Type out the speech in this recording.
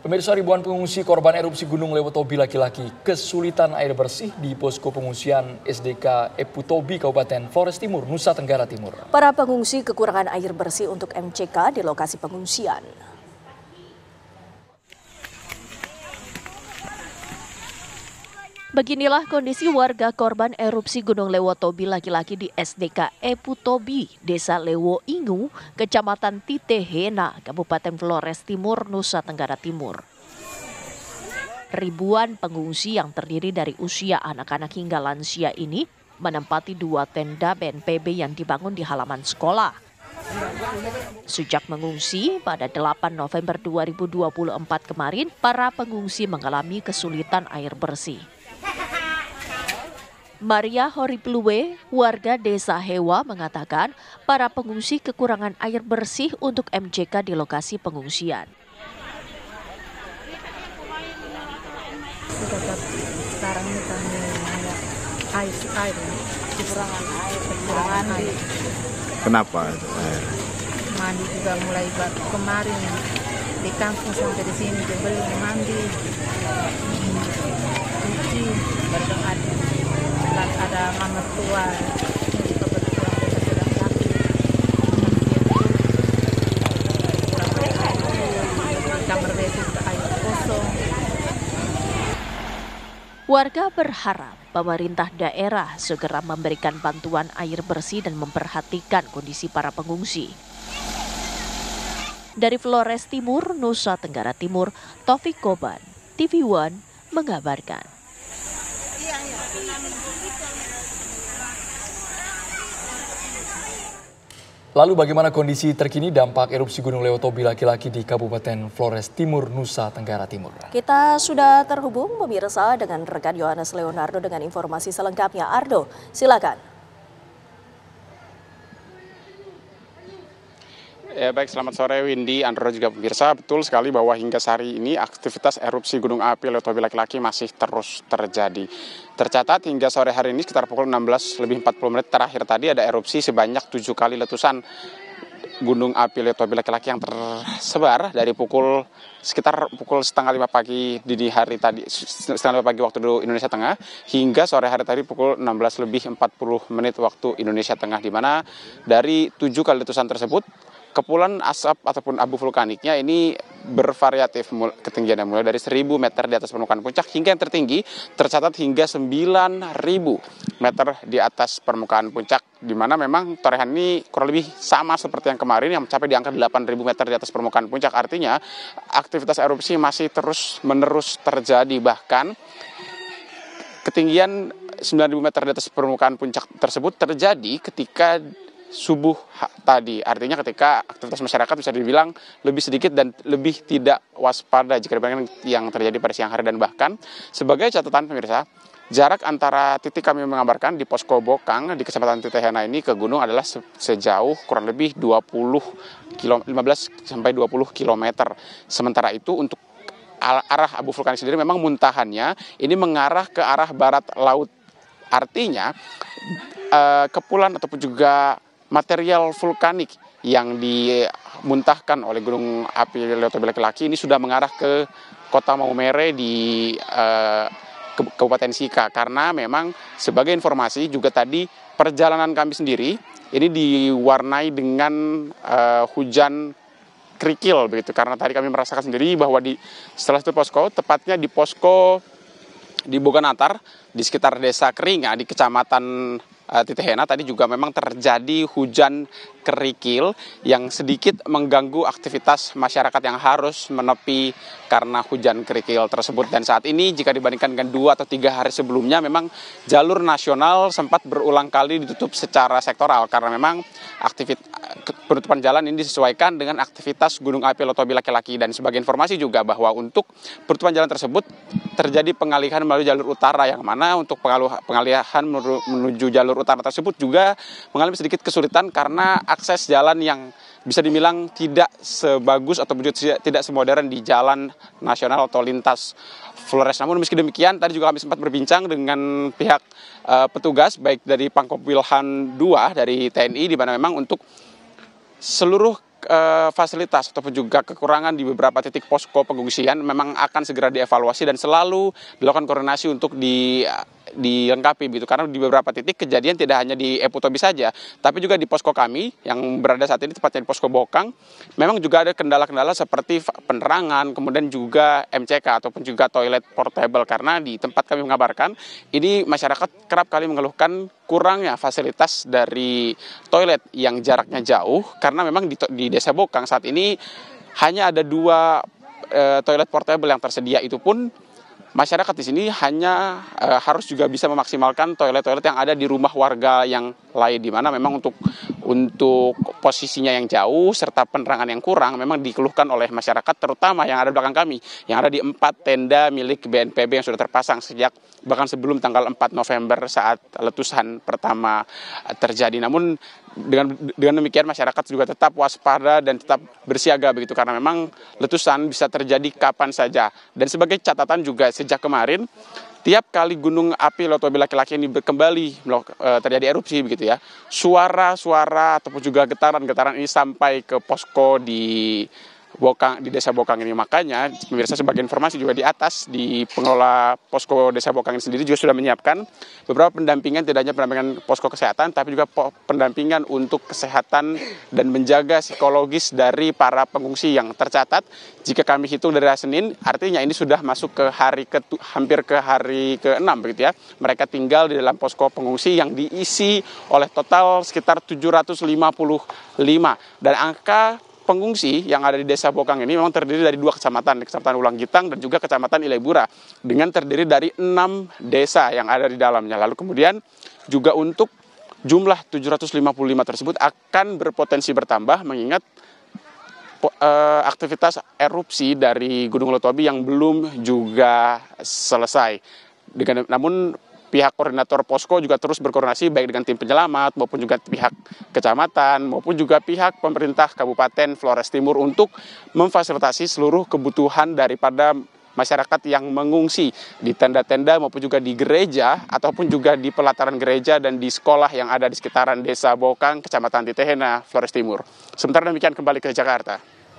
Pemirsa, ribuan pengungsi korban erupsi Gunung Lewotobi laki-laki kesulitan air bersih di posko pengungsian SDK Eputobi Kabupaten Flores Timur, Nusa Tenggara Timur. Para pengungsi kekurangan air bersih untuk MCK di lokasi pengungsian. Beginilah kondisi warga korban erupsi Gunung Lewotobi laki-laki di SDK Eputobi, Desa Lewo Ingu, Kecamatan Titehena, Kabupaten Flores Timur, Nusa Tenggara Timur. Ribuan pengungsi yang terdiri dari usia anak-anak hingga lansia ini menempati 2 tenda BNPB yang dibangun di halaman sekolah. Sejak mengungsi pada 8 November 2024 kemarin, para pengungsi mengalami kesulitan air bersih. Maria Horipluwe, warga Desa Hewa, mengatakan para pengungsi kekurangan air bersih untuk MCK di lokasi pengungsian. Sekarang ini kami air, kekurangan air. Kenapa itu air? Mandi juga mulai kemarin di kampung sampai di sini dibeli mandi, cuci, baru ada mama tua juga berjuang sudah sakit, kamar WC air kosong. Warga berharap pemerintah daerah segera memberikan bantuan air bersih dan memperhatikan kondisi para pengungsi. Dari Flores Timur, Nusa Tenggara Timur, Taufik Koban, TV One mengabarkan. Lalu bagaimana kondisi terkini dampak erupsi Gunung Lewotobi laki-laki di Kabupaten Flores Timur, Nusa Tenggara Timur? Kita sudah terhubung pemirsa dengan rekan Yohanes Leonardo dengan informasi selengkapnya. Ardo, silakan. Ya baik, selamat sore Windy, Andro juga pemirsa. Betul sekali bahwa hingga hari ini aktivitas erupsi Gunung Api Lewotobi laki-laki masih terus terjadi. Tercatat hingga sore hari ini sekitar pukul 16:40 terakhir tadi ada erupsi sebanyak 7 kali letusan Gunung Api Lewotobi laki-laki yang tersebar dari sekitar pukul 4:30 pagi dini hari tadi, 4:30 pagi waktu Indonesia Tengah, hingga sore hari tadi pukul 16:40 waktu Indonesia Tengah, di mana dari 7 kali letusan tersebut kepulan asap ataupun abu vulkaniknya ini bervariatif ketinggiannya, mulai dari 1.000 meter di atas permukaan puncak hingga yang tertinggi tercatat hingga 9.000 meter di atas permukaan puncak, di mana memang torehan ini kurang lebih sama seperti yang kemarin yang mencapai di angka 8.000 meter di atas permukaan puncak. Artinya aktivitas erupsi masih terus menerus terjadi, bahkan ketinggian 9.000 meter di atas permukaan puncak tersebut terjadi ketika subuh tadi. Artinya ketika aktivitas masyarakat bisa dibilang lebih sedikit dan lebih tidak waspada jika dibandingkan yang terjadi pada siang hari. Dan bahkan sebagai catatan pemirsa, jarak antara titik kami mengabarkan di posko Bokang di Kecamatan Titehena ini ke gunung adalah sejauh kurang lebih 15 sampai 20 km. Sementara itu untuk arah abu vulkanik sendiri memang muntahannya ini mengarah ke arah barat laut. Artinya kepulan ataupun juga material vulkanik yang dimuntahkan oleh Gunung Api Lewotobi laki-laki ini sudah mengarah ke Kota Maumere di Kabupaten Sika. Karena memang sebagai informasi juga tadi perjalanan kami sendiri ini diwarnai dengan hujan kerikil begitu, karena tadi kami merasakan sendiri bahwa di salah satu posko, tepatnya di posko di Boganatar di sekitar Desa Keringa di Kecamatan Titehena tadi juga memang terjadi hujan kerikil yang sedikit mengganggu aktivitas masyarakat yang harus menepi karena hujan kerikil tersebut. Dan saat ini jika dibandingkan dengan 2 atau 3 hari sebelumnya, memang jalur nasional sempat berulang kali ditutup secara sektoral karena memang penutupan jalan ini disesuaikan dengan aktivitas Gunung Api Lewotobi laki-laki. Dan sebagai informasi juga bahwa untuk penutupan jalan tersebut terjadi pengalihan melalui jalur utara, yang mana untuk pengalihan menuju jalur utara tersebut juga mengalami sedikit kesulitan karena akses jalan yang bisa dibilang tidak sebagus atau tidak semodern di jalan nasional atau lintas Flores. Namun meski demikian, tadi juga kami sempat berbincang dengan pihak petugas baik dari Pangkop Wilhan II dari TNI, di mana memang untuk seluruh fasilitas ataupun juga kekurangan di beberapa titik posko pengungsian memang akan segera dievaluasi dan selalu dilakukan koordinasi untuk dilengkapi gitu, karena di beberapa titik kejadian tidak hanya di Eputobi saja, tapi juga di posko kami yang berada saat ini tepatnya di posko Bokang, memang juga ada kendala-kendala seperti penerangan, kemudian juga MCK ataupun juga toilet portable, karena di tempat kami mengabarkan ini masyarakat kerap kali mengeluhkan kurangnya fasilitas dari toilet yang jaraknya jauh, karena memang di Desa Bokang saat ini hanya ada 2 toilet portable yang tersedia, itu pun masyarakat di sini hanya harus juga bisa memaksimalkan toilet-toilet yang ada di rumah warga yang lain, di mana memang untuk posisinya yang jauh serta penerangan yang kurang memang dikeluhkan oleh masyarakat, terutama yang ada di belakang kami, yang ada di 4 tenda milik BNPB yang sudah terpasang sejak bahkan sebelum tanggal 4 November saat letusan pertama terjadi. Namun dengan demikian masyarakat juga tetap waspada dan tetap bersiaga begitu, karena memang letusan bisa terjadi kapan saja. Dan sebagai catatan juga sejak kemarin, tiap kali gunung api Lotobi laki-laki ini kembali terjadi erupsi begitu ya, suara-suara ataupun juga getaran-getaran ini sampai ke posko di Desa Bokang ini. Makanya pemirsa, sebagai informasi juga di atas, di pengelola posko Desa Bokang ini sendiri juga sudah menyiapkan beberapa pendampingan, tidak hanya pendampingan posko kesehatan tapi juga pendampingan untuk kesehatan dan menjaga psikologis dari para pengungsi yang tercatat. Jika kami hitung dari hari Senin, artinya ini sudah masuk ke hampir ke hari ke-6 begitu ya. Mereka tinggal di dalam posko pengungsi yang diisi oleh total sekitar 755, dan angka pengungsi yang ada di Desa Bokang ini memang terdiri dari 2 kecamatan, Kecamatan Ulang Gitang dan juga Kecamatan Ilebura, dengan terdiri dari 6 desa yang ada di dalamnya. Lalu kemudian juga untuk jumlah 755 tersebut akan berpotensi bertambah mengingat aktivitas erupsi dari Gunung Lotobi yang belum juga selesai. Namun pihak koordinator posko juga terus berkoordinasi baik dengan tim penyelamat maupun juga pihak kecamatan maupun juga pihak pemerintah Kabupaten Flores Timur untuk memfasilitasi seluruh kebutuhan daripada masyarakat yang mengungsi di tenda-tenda maupun juga di gereja ataupun juga di pelataran gereja dan di sekolah yang ada di sekitaran Desa Bokang, Kecamatan Titehena, Flores Timur. Sementara demikian, kembali ke Jakarta.